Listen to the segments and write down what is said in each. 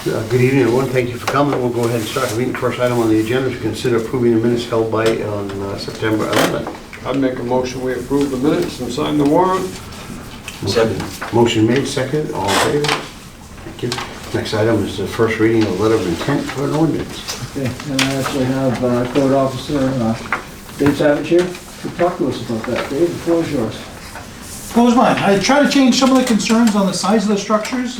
Good evening, everyone. Thank you for coming. We'll go ahead and start the meeting. First item on the agenda is to consider approving the minutes held on September 11th. I'd make a motion, we approve the minutes and sign the warrant. Second. Motion made, second. All in favor? Thank you. Next item is the first reading of letter of intent for an ordinance. Okay, and I actually have Code Officer Dave Savage here to talk to us about that. Dave, the floor is yours. Floor is mine. I tried to change some of the concerns on the size of the structures.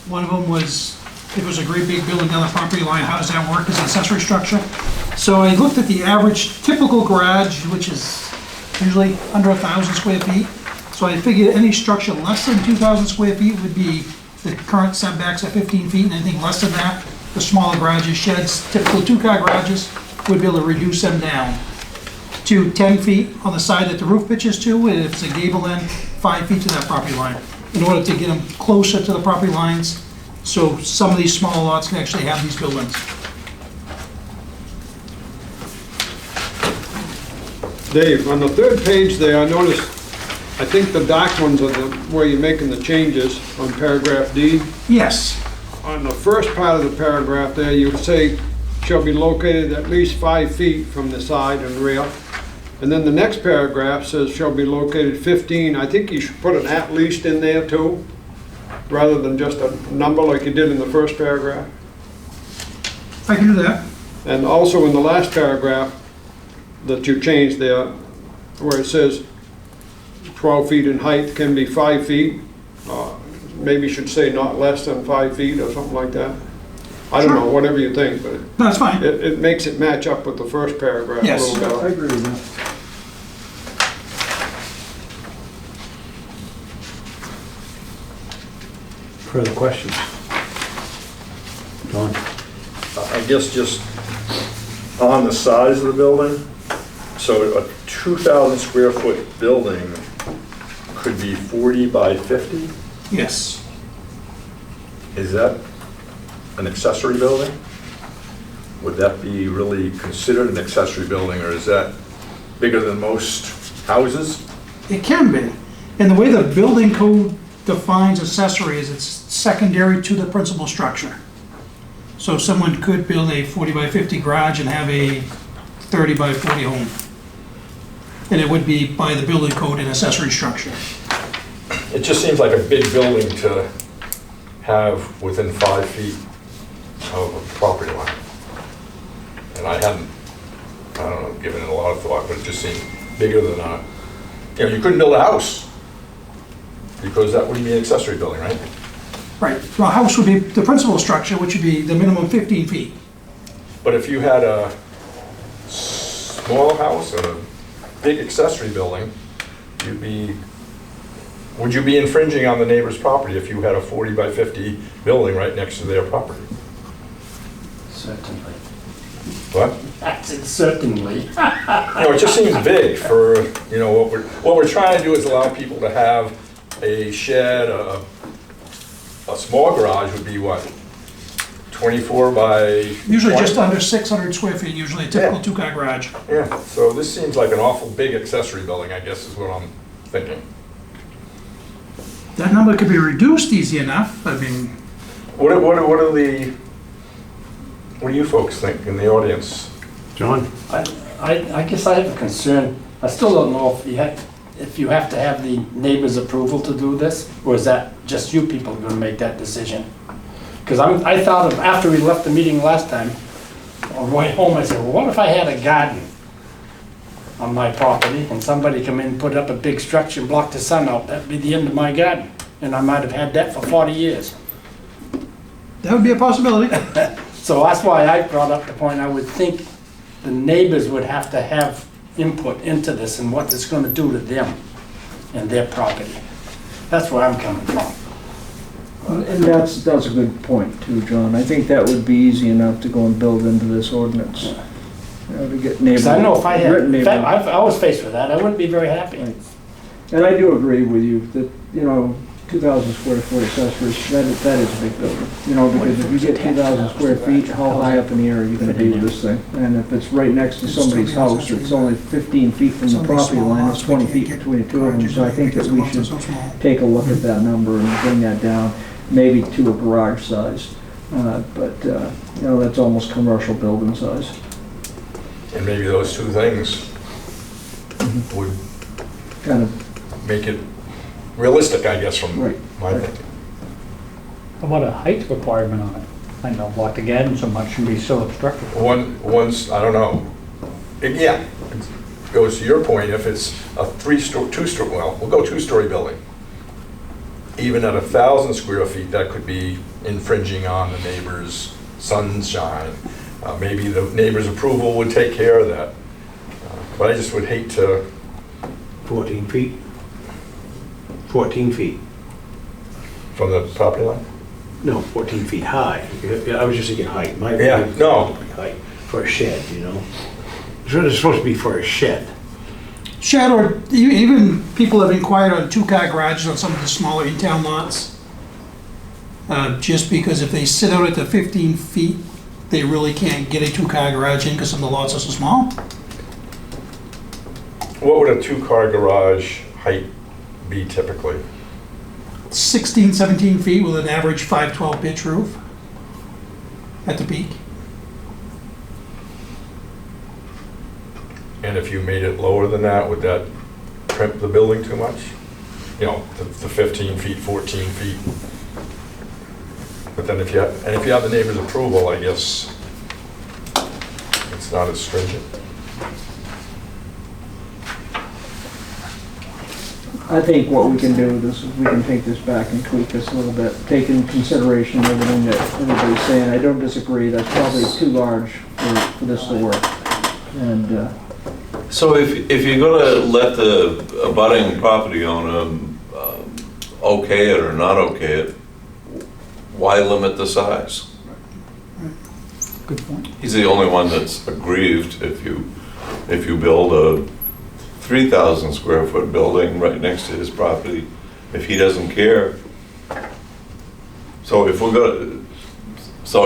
One of them was, if it was a great big building down the property line, how does that work as an accessory structure? So I looked at the average typical garage, which is usually under 1,000 square feet. So I figured any structure less than 2,000 square feet would be the current setbacks at 15 feet, and anything less than that, the smaller garages, sheds, typical two-car garages, would be able to reduce them down to 10 feet on the side that the roof pitches to, and if it's a gable end, 5 feet to that property line, in order to get them closer to the property lines, so some of these smaller lots can actually have these buildings. Dave, on the third page there, I noticed, I think the dark ones are where you're making the changes on paragraph D. Yes, On the first part of the paragraph there, you say, shall be located at least 5 feet from the side and rear. And then the next paragraph says, shall be located 15. I think you should put an at least in there too, rather than just a number like you did in the first paragraph. I can do that. And also in the last paragraph that you changed there, where it says 12 feet in height can be 5 feet, maybe you should say not less than 5 feet or something like that. I don't know, whatever you think, but No, that's fine. it makes it match up with the first paragraph a Yes. little I better. agree with that. Further questions? John? I guess just on the size of the building, so a 2,000 square foot building could be 40 by 50? Yes. Is that an accessory building? Would that be really considered an accessory building, or is that bigger than most houses? It can be. And the way the building code defines accessory is it's secondary to the principal structure. So someone could build a 40 by 50 garage and have a 30 by 40 home. And it would be by the building code an accessory structure. It just seems like a big building to have within 5 feet of a property line. And I hadn't, I don't know, given it a lot of thought, but it just seemed bigger than you couldn't build a house because that wouldn't be an accessory building, right? Right. So a house would be the principal structure, which would be the minimum 15 feet. But if you had a small house and a big accessory building, would you be infringing on the neighbor's property if you had a 40 by 50 building right next to their property? Certainly. What? I said certainly. It just seems big for, what we're trying to do is allow people to have a shed, a small garage would be what? 24 by Usually 20? just under 600 square feet, usually a typical Yeah. two-car garage. Yeah, so this seems like an awful big accessory building, I guess is what I'm thinking. That number could be reduced easy enough. I mean, What do you folks think in the audience? John? I guess I have a concern. I still don't know if you have to have the neighbor's approval to do this, or is that just you people going to make that decision? Because I thought of, after we left the meeting last time, on the way home, I said, well, what if I had a garden on my property and somebody come in and put up a big structure and block the sun out? That'd be the end of my garden. And I might have had that for 40 years. that would be a possibility. So that's why I brought up the point, I would think the neighbors would have to have input into this and what it's gonna do to them and their property. That's where I'm coming from. And that's a good point too, John. I think that would be easy enough to go and build into this ordinance. To get neighbor. Because I know if I had, written neighbor- I was faced with that, I wouldn't be very happy. Right. And I do agree with you that, 2,000 square foot accessories, that is a big building. Because if you get 2,000 square feet, how high up in the air are you gonna be with this thing? And if it's right next to somebody's house, it's only 15 feet from the property line, it's 20 feet between the two of them. So I think that we should take a look at that number and bring that down, maybe to a garage size. But, you know, that's almost commercial building size. And maybe those two things would Kind of, make it realistic, I guess, from Right, my right. thinking. How about a height requirement on it? I know, block again, so much should be so obstructive. Once, I don't know. Yeah, it goes to your point, if it's a two-story, well, we'll go two-story building. Even at 1,000 square feet, that could be infringing on the neighbor's sunshine. Maybe the neighbor's approval would take care of that. But I just would hate to, 14 feet? 14 feet. from the property line? No, 14 feet high. Yeah, I was just thinking height. Yeah, no. Height for a shed, you know? It's supposed to be for a shed. Shed, or even people have inquired on two-car garages on some of the smaller in-town lots. Just because if they sit out at the 15 feet, they really can't get a two-car garage in because some of the lots are so small. What would a two-car garage height be typically? 16, 17 feet with an average 512 pitch roof at the peak. And if you made it lower than that, would that crimp the building too much? You know, the 15 feet, 14 feet. But then if you have the neighbor's approval, I guess it's not as stringent. I think what we can do with this is we can take this back and tweak this a little bit, take into consideration everything that everybody's saying. I don't disagree, that's probably too large for this to work. And, So if you're gonna let the abutting property owner okay it or not okay it, why limit the size? good point. He's the only one that's aggrieved if you build a 3,000 square foot building right next to his property, if he doesn't care. So if we're gonna,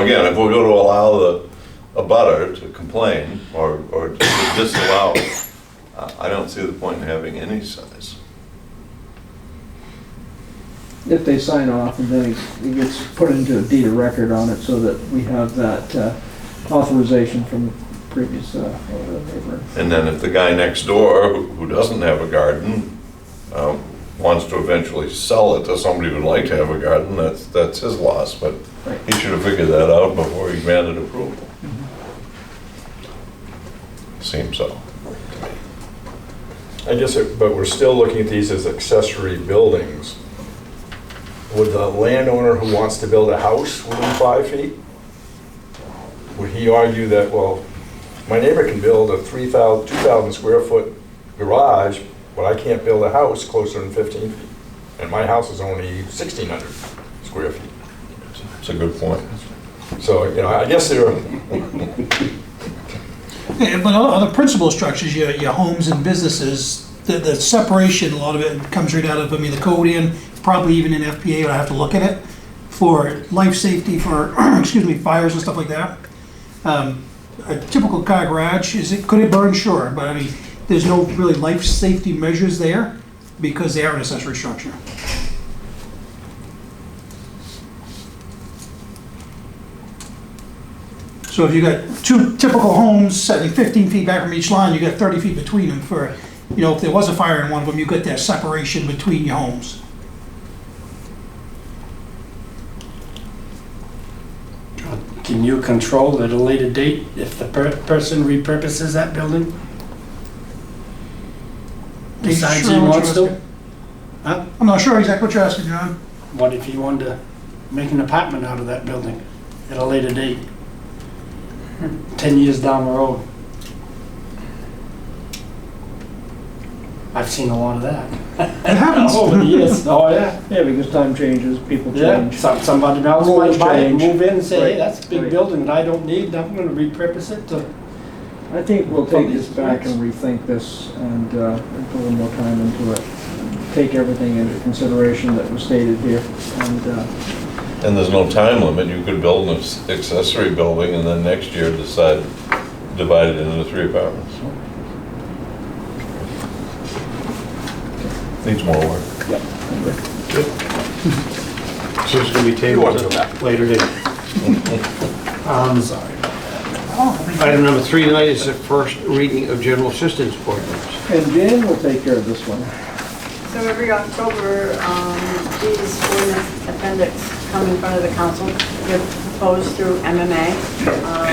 again, if we're gonna allow the abutter to complain or to disallow it, I don't see the point in having any size. if they sign off, and then it gets put into a deed of record on it so that we have that authorization from the previous neighbor. And then if the guy next door who doesn't have a garden wants to eventually sell it to somebody who'd like to have a garden, that's his loss, but Right. he should have figured that out before he granted approval. Seems so. I guess, but we're still looking at these as accessory buildings. Would the landowner who wants to build a house within 5 feet, would he argue that, well, my neighbor can build a 2,000 square foot garage, but I can't build a house closer than 15 feet? And my house is only 1,600 square feet. It's a good point. So, you know, I guess there are, Yeah, but other principal structures, your homes and businesses, the separation, a lot of it comes right out of, the code and probably even in FPA, I have to look at it, for life safety, for, excuse me, fires and stuff like that. A typical car garage, could it burn? Sure, but I mean, there's no really life safety measures there because they are an accessory structure. So if you got two typical homes setting 15 feet back from each line, you got 30 feet between them for, if there was a fire in one of them, you got that separation between your homes. Can you control at a later date if the person repurposes that building? Besides he Sure what wants you're to? asking? Huh? I'm not sure exactly what you're asking, John. What if he wanted to make an apartment out of that building at a later date? 10 years down the road. I've seen a lot of that. It happens. Over the years, oh yeah. Yeah, because time changes, people Yeah, change. somebody else Rules might buy it, change. move in and say, hey, Right, that's a big right. building that I don't need, I'm gonna repurpose it to. I think we'll take this back and rethink this and put a little more time into it. Take everything into consideration that was stated here. And there's no time limit. You could build an accessory building and then next year decide to divide it into 3 apartments. Needs more work. So it's gonna be You want tabled to go at a later date. Sorry. Item number 3 tonight is the first reading of general assistance ordinance. And Jan will take care of this one. So every October, these ordinance appendix come in front of the council, get proposed through MMA.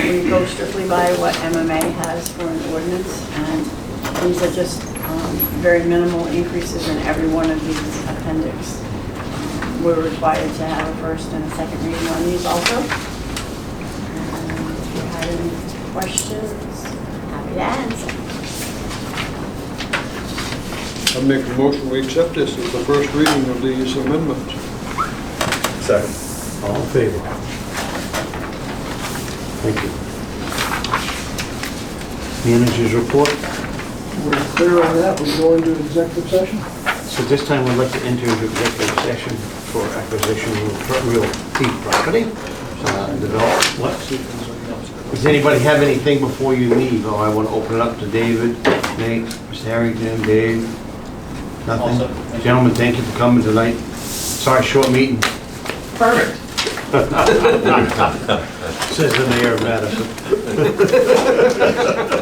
We go strictly by what MMA has for an ordinance, and these are just very minimal increases in every one of these appendix. We're required to have a first and a second reading on these also. And if you have any questions, happy to answer. I make a motion, we accept this as the first reading of these amendments. Second. All in favor? Thank you. Managers report. We're clear on that, we go into executive session? So this time we'd like to enter into executive session for acquisition of real estate property. Develop, what? Does anybody have anything before you leave? Oh, I want to open it up to David, Nate, Mr. Harrington, Dave. Nothing? Gentlemen, thank you for coming tonight. Sorry, short meeting. Perfect. Says the mayor of Madison.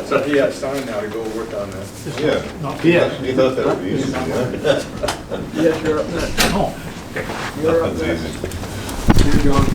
So he has time now to go work on that. Yeah. Yeah. You thought that would be easy, huh? Yes, you're up next. Oh. You're up Nothing's next. easy. John.